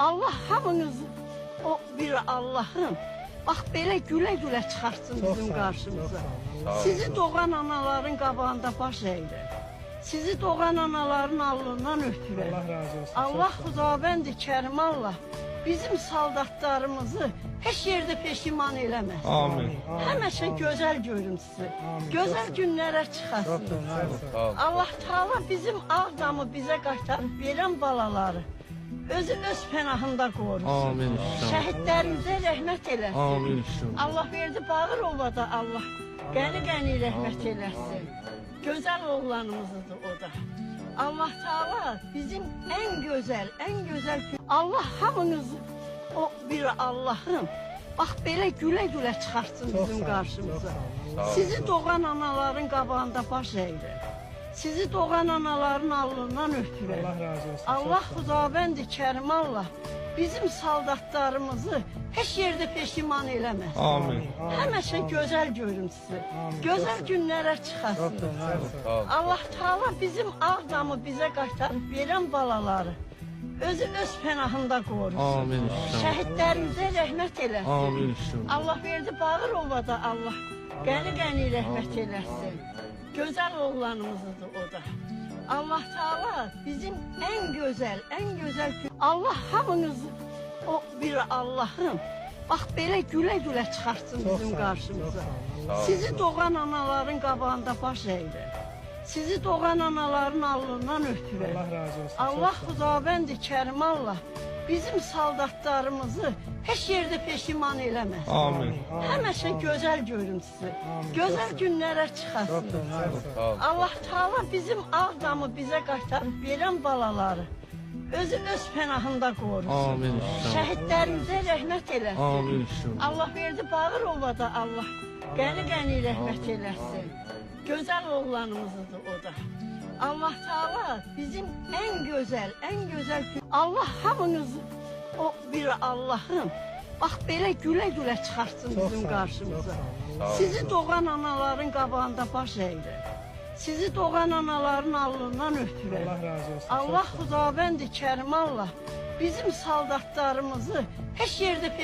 Allah hamınızı o bir Allah'ım bak belə gülə-gülə çıxartsın bizim qarşımıza. Sizi doğan anaların qabağında baş əyirəm. Sizi doğan anaların alnından öpürəm. Allah razı olsun. Allah Xudavənd-i Kərim Allah bizim saldatlarımızı heç yerdə peşiman eləməsin. Amin. Həmişə gözəl görün sizi. Gözəl günlərə çıxasın. Allah Taala bizim Ağdamı bizə qaytarıb verən balaları özü öz pənahında qorusun. Amin. Şəhidlərimizə rəhmət eləsin. Amin. Allah verdi Bağırovada Allah qəni-qəni rəhmət eləsin. Gözəl oğlanımızdır o da. Allah Taala bizim en güzel Allah hamınızı o bir Allah'ım bak belə gülə-gülə çıxartsın bizim qarşımıza. Sizi doğan anaların qabağında baş əyirəm. Sizi doğan anaların alnından öpürəm. Allah razı olsun. Allah Xudavənd-i Kərim Allah bizim saldatlarımızı heç yerdə peşiman eləməsin. Amin. Həmişə gözəl görün sizi. Gözəl günlərə çıxasın. Allah Taala bizim Ağdamı bizə qaytarıb verən balaları özü öz pənahında qorusun. Amin. Şəhidlərimizə rəhmət eləsin. Amin. Allah verdi Bağırovada Allah qəni-qəni rəhmət eləsin. Gözəl oğlanımızdır o da. Allah Taala bizim en güzel Allah hamınızı o bir Allah'ım bak belə gülə-gülə çıxartsın bizim qarşımıza. Sizi doğan anaların qabağında baş əyirəm. Sizi doğan anaların alnından öpürəm. Allah razı olsun. Allah Xudavənd-i Kərim Allah bizim saldatlarımızı heç yerdə peşiman eləməsin. Amin. Həmişə gözəl görün sizi. Gözəl günlərə çıxasın. Allah Taala bizim Ağdamı bizə qaytarıb verən balaları özü öz pənahında qorusun. Amin. Şəhidlərimizə rəhmət eləsin. Amin. Allah verdi Bağırovada Allah qəni-qəni rəhmət eləsin. Gözəl oğlanımızdır o da. Allah Taala bizim en güzel Allah hamınızı o bir Allah'ım bak belə gülə-gülə çıxartsın bizim qarşımıza. Sizi doğan anaların qabağında baş əyirəm. Sizi doğan anaların alnından öpürəm. Allah razı olsun. Allah Xudavənd-i Kərim Allah bizim saldatlarımızı heç yerdə